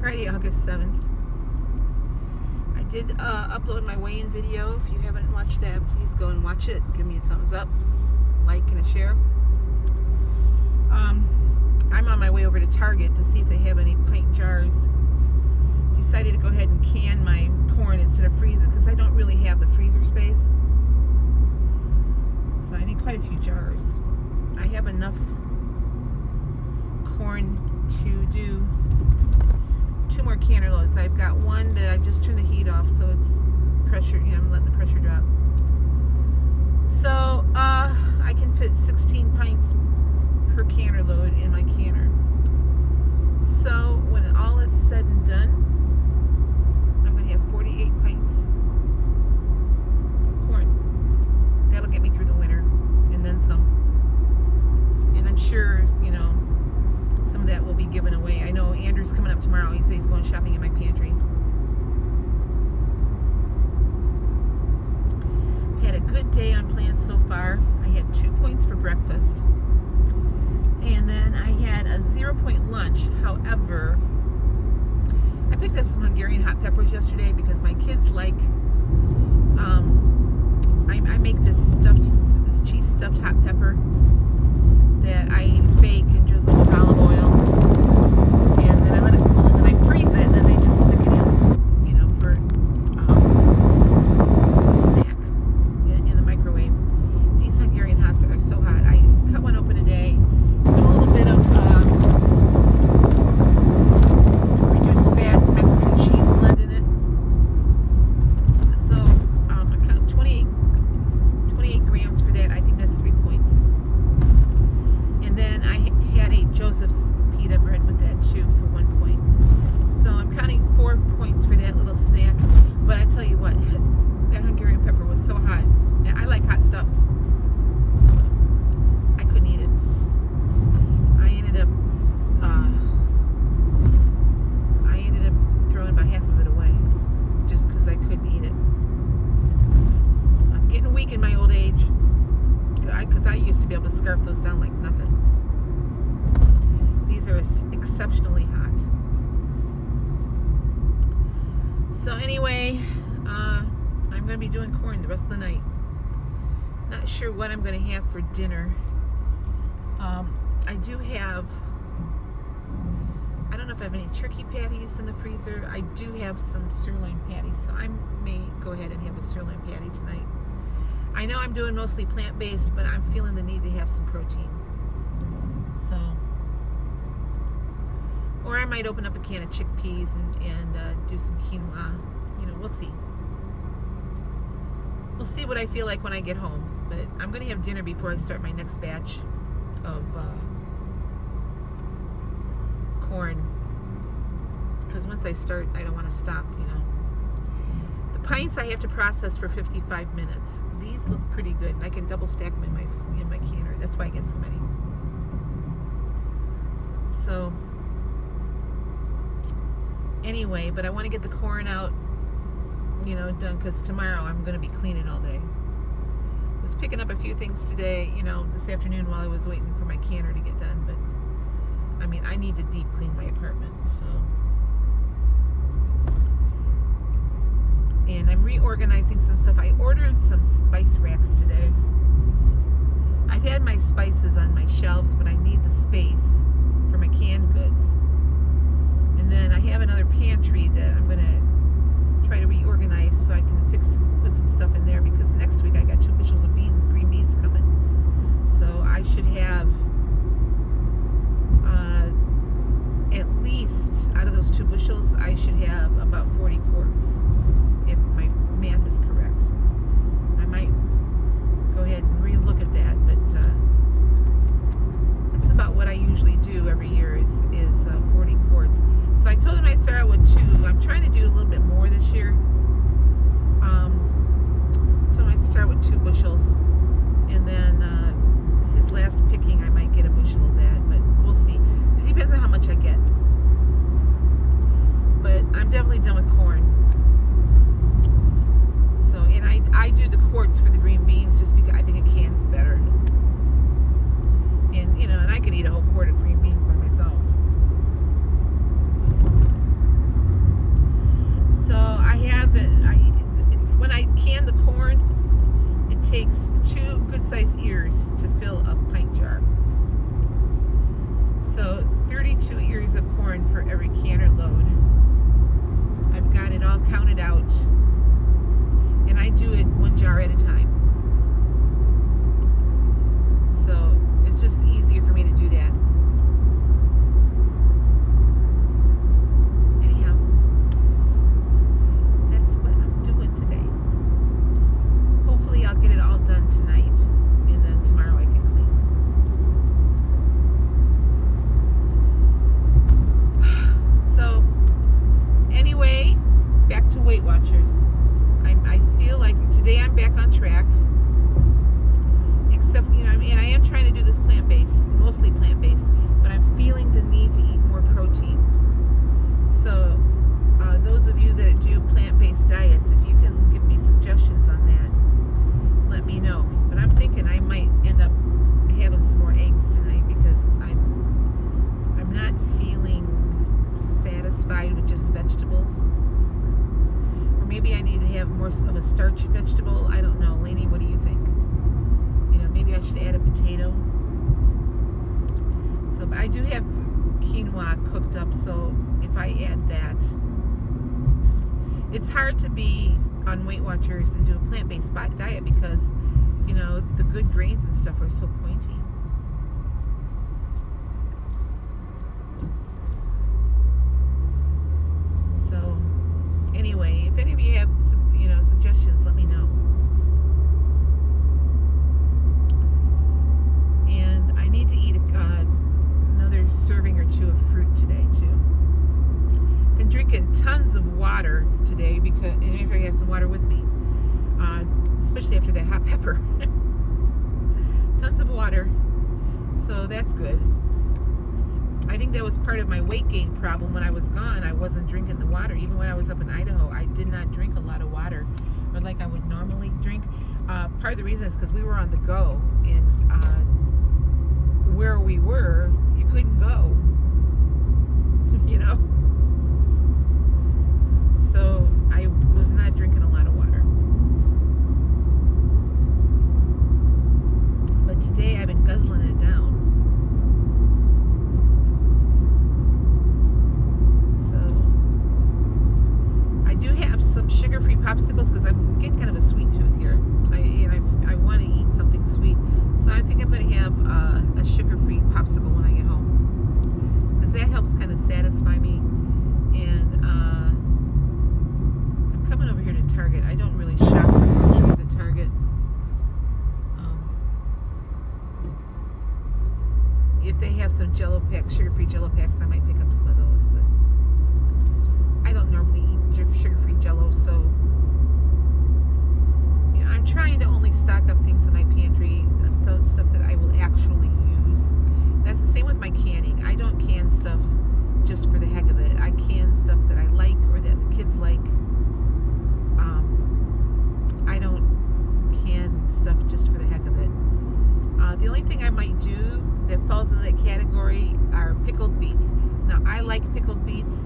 Friday, August 7th. I did upload my weigh-in video. If you haven't watched that, please go and watch it. Give me a thumbs up, like, and a share. I'm on my way over to Target to see if they have any pint jars. Decided to go ahead and can my corn instead of freeze it because I don't really have the freezer space. So I need quite a few jars. I have enough corn to do 2 more canner loads. I've got one that I just turned the heat off, so it's pressure, I'm letting the pressure drop. So I can fit 16 pints per canner load in my canner. So when it all is said and done, I'm going to have 48 pints of corn. That'll get me through the winter and then some. And I'm sure, some of that will be given away. I know Andrew's coming up tomorrow. He says he's going shopping in my pantry. I've had a good day on plans so far. I had 2 points for breakfast. And then I had a 0-point lunch. However, I picked up some Hungarian hot peppers yesterday because my kids like, I make this cheese stuffed hot pepper that I bake and drizzle with olive oil, and then I let it cool, and then I freeze it, and then they just stick it in, for a snack in the microwave. These Hungarian hots are so hot. I cut one open today, put a little bit of reduced fat Mexican cheese blend in it. So I count 28 grams for that. I think that's 3 points. And then I had a Joseph's pita bread with that too for 1 point. So I'm counting 4 points for that little snack. But I tell you what, that Hungarian pepper was so hot. Yeah, I like hot stuff. I couldn't eat it. I ended up throwing about half of it away just because I couldn't eat it. I'm getting weak in my old age because I used to be able to scarf those down like nothing. These are exceptionally hot. So anyway, I'm going to be doing corn the rest of the night. Not sure what I'm going to have for dinner. I do have, I don't know if I have any turkey patties in the freezer. I do have some sirloin patties, so I may go ahead and have a sirloin patty tonight. I know I'm doing mostly plant-based, but I'm feeling the need to have some protein. So, or I might open up a can of chickpeas and do some quinoa. We'll see. We'll see what I feel like when I get home. But I'm going to have dinner before I start my next batch of corn. Because once I start, I don't want to stop, The pints I have to process for 55 minutes. These look pretty good. I can double stack them in my canner. That's why I get so many. So anyway, but I want to get the corn out, done, because tomorrow I'm going to be cleaning all day. I was picking up a few things today, this afternoon while I was waiting for my canner to get done, but I need to deep clean my apartment, so. And I'm reorganizing some stuff. I ordered some spice racks today. I've had my spices on my shelves, but I need the space for my canned goods. And then I have another pantry that I'm going to try to reorganize so I can put some stuff in there, because next week I got 2 bushels of green beans coming. So I should have at least, out of those 2 bushels, I should have about 40 quarts, if my math is correct. I might go ahead and relook at that, but that's about what I usually do every year is 40 quarts. So I told him I'd start out with 2. I'm trying to do a little bit more this year. So I might start with 2 bushels, and then his last picking I might get a bushel of that, but we'll see. It depends on how much I get. But I'm definitely done with corn. So, and I do the quarts for the green beans just because I think a can's better. And I could eat a whole quart of green beans by myself. satisfied with just vegetables. Or maybe I need to have more of a starchy vegetable. I don't know. Lainey, what do you think? Maybe I should add a potato. So, but I do have quinoa cooked up, so if I add that, it's hard to be on Weight Watchers and do a plant-based diet because, the good grains and stuff are so pointy. So, anyway, if any of you have, suggestions, let me know. And I need to eat another serving or two of fruit today, too. Been drinking tons of water today because, and if I have some water with me, especially after that hot pepper. Tons of water, so that's good. I think that was part of my weight gain problem. When I was gone, I wasn't drinking the water. Even when I was up in Idaho, I did not drink a lot of water, or like I would normally drink. Part of the reason is because we were on the go, and where we were, you couldn't go. So I was not drinking a lot of water. But today I've been guzzling it down. Do have some sugar-free popsicles because I'm getting kind of a sweet tooth here. I want to eat something sweet, so I think I'm going to have a sugar-free popsicle when I get home because that helps kind of satisfy me. And I'm coming over here to Target. I don't really shop for groceries at Target. If they have some Jello packs, sugar-free Jello packs, I might pick up some of those, but I don't normally eat sugar-free Jello, so I'm trying to only stock up things in my pantry, stuff that I will actually use. That's the same with my canning. I don't can stuff just for the heck of it. I can stuff that I like or that the kids like. I don't can stuff just for the heck of it. The only thing I might do that falls into that category are pickled beets. Now, I like pickled beets.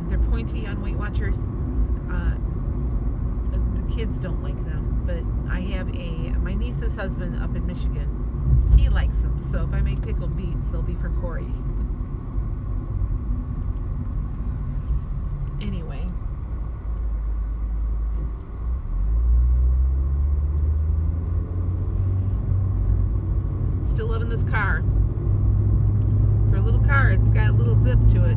They're pointy on Weight Watchers. The kids don't like them, but I have my niece's husband up in Michigan. He likes them, so if I make pickled beets, they'll be for Corey. Anyway. Still loving this car. For a little car, it's got a little zip to it.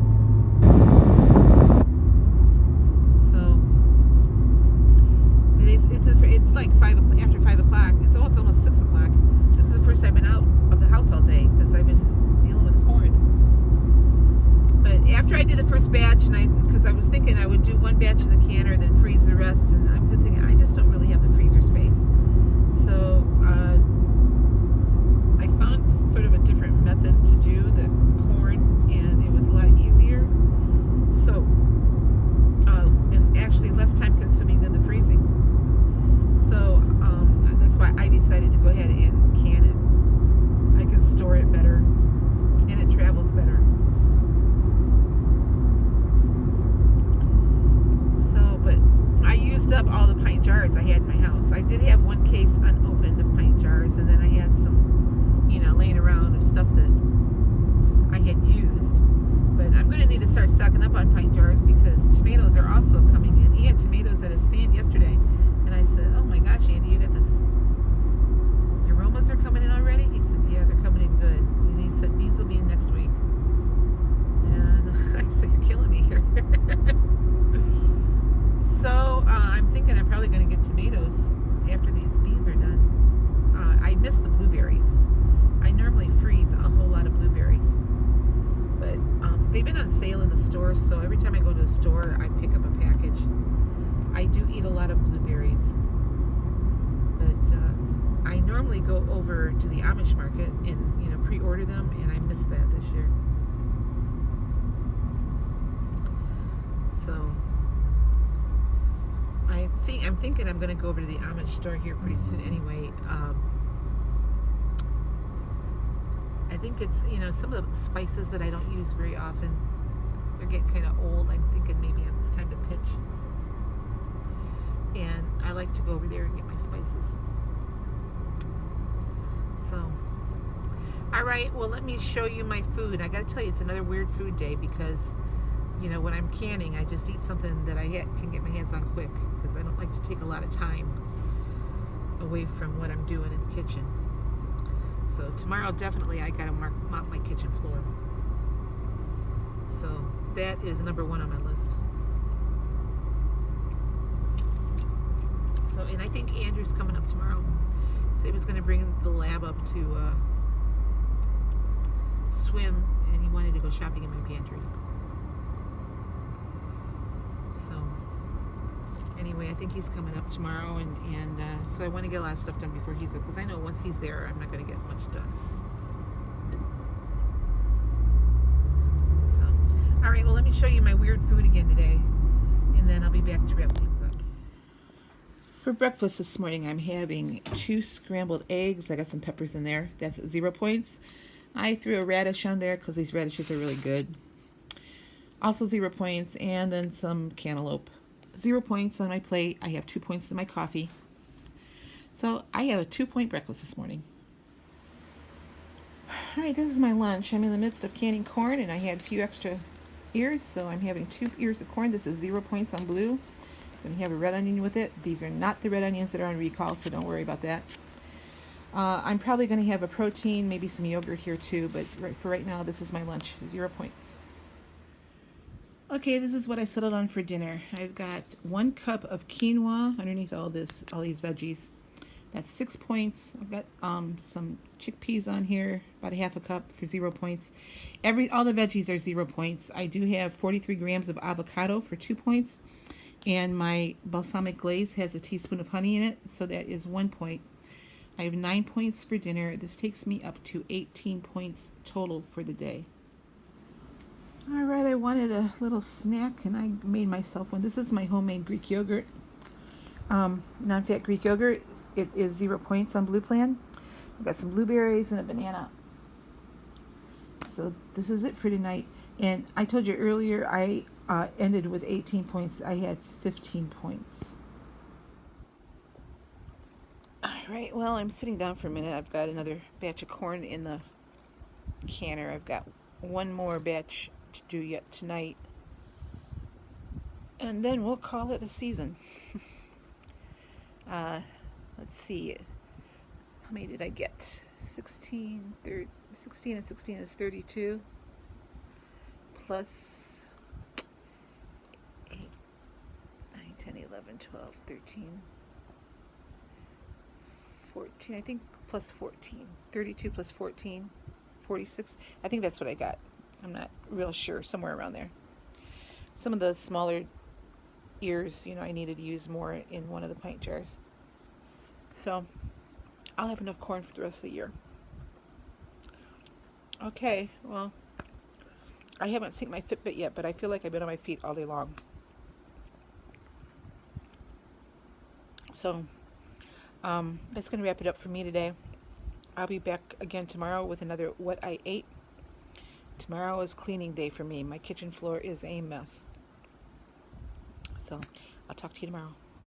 It's like after 5 o'clock. It's almost 6 o'clock. This is the first I've been out of the house all day because I've been dealing with corn. But after I did the first batch, because I was thinking I would do one batch in the canner, then freeze the rest, and I'm just thinking I just don't really have the freezer space. So I found sort of a different method to do the corn, and it was a lot easier. So and actually less time consuming than the freezing. So that's why I decided to go ahead and can it. I can store it better, and it travels better. So, but I used up all the pint jars I had in my house. I did have one case unopened of pint jars, and then I had some, laying around of stuff that I had used. But I'm going to need to start stocking up on pint jars because tomatoes are also coming in. He had tomatoes at a stand yesterday. And I said, oh my gosh, Andy, you got this. Your aromas are coming in already? He said, yeah, they're coming in good. And he said, beans will be in next week. And I said, you're killing me here. So I'm thinking I'm probably going to get tomatoes after these beans are done. I miss the blueberries. I normally freeze a whole lot of blueberries. But they've been on sale in the store, so every time I go to the store, I pick up a package. I do eat a lot of blueberries, but I normally go over to the Amish market and pre-order them, and I missed that this year. So I'm thinking I'm going to go over to the Amish store here pretty soon anyway. I think it's some of the spices that I don't use very often. They're getting kind of old. I'm time to pitch. And I like to go over there and get my spices. So, all right, well, let me show you my food. I gotta tell you, it's another weird food day because, you know, when I'm canning, I just eat something that I can get my hands on quick because I don't like to take a lot of time away from what I'm doing in the kitchen. So tomorrow, definitely, I gotta mop my kitchen floor. So that is number one on my list. So, and I think Andrew's coming up tomorrow. So he was gonna bring the lab up to swim, and he wanted to go shopping in my pantry. So anyway, I think he's coming up tomorrow, and so I want to get a lot of stuff done before he's up, because I know once he's there, I'm not going to get much done. So, all right, well, let me show you my weird food again today, and then I'll be back to wrap things up. For breakfast this morning, I'm having 2 scrambled eggs. I got some peppers in there. That's 0 points. I threw a radish on there because these radishes are really good. Also 0 points, and then some cantaloupe. 0 points on my plate. I have 2 points in my coffee. So I have a 2-point breakfast this morning. All right, this is my lunch. I'm in the midst of canning corn, and I had a few extra ears, so I'm having 2 ears of corn. This is 0 points on blue. I'm going to have a red onion with it. These are not the red onions that are on recall, so don't worry about that. I'm probably going to have a protein, maybe some yogurt here too, but for right now, this is my lunch, 0 points. Okay, this is what I settled on for dinner. I've got 1 cup of quinoa underneath all these veggies. That's 6 points. I've got some chickpeas on here, about a half a cup for 0 points. All the veggies are 0 points. I do have 43 grams of avocado for 2 points, and my balsamic glaze has a teaspoon of honey in it, so that is 1 point. I have 9 points for dinner. This takes me up to 18 points total for the day. All right, I wanted a little snack, and I made myself one. This is my homemade Greek yogurt, non-fat Greek yogurt. It is 0 points on Blue Plan. I've got some blueberries and a banana. So this is it for tonight. And I told you earlier I ended with 18 points. I had 15 points. All right, well, I'm sitting down for a minute. I've got another batch of corn in the canner. I've got 1 more batch to do yet tonight, and then we'll call it a season. Let's see, how many did I get? 16 and 16 is 32, plus 8, 9, 10, 11, 12, 13, 14, I think, plus 14, 32 plus 14, 46. I think that's what I got. I'm not real sure, somewhere around there. Some of the smaller ears, you know, I needed to use more in one of the pint jars. So I'll have enough corn for the rest of the year. Okay, well, I haven't synced my Fitbit yet, but I feel like I've been on my feet all day long. So that's going to wrap it up for me today. I'll be back again tomorrow with another What I Ate. Tomorrow is cleaning day for me. My kitchen floor is a mess. So I'll talk to you tomorrow.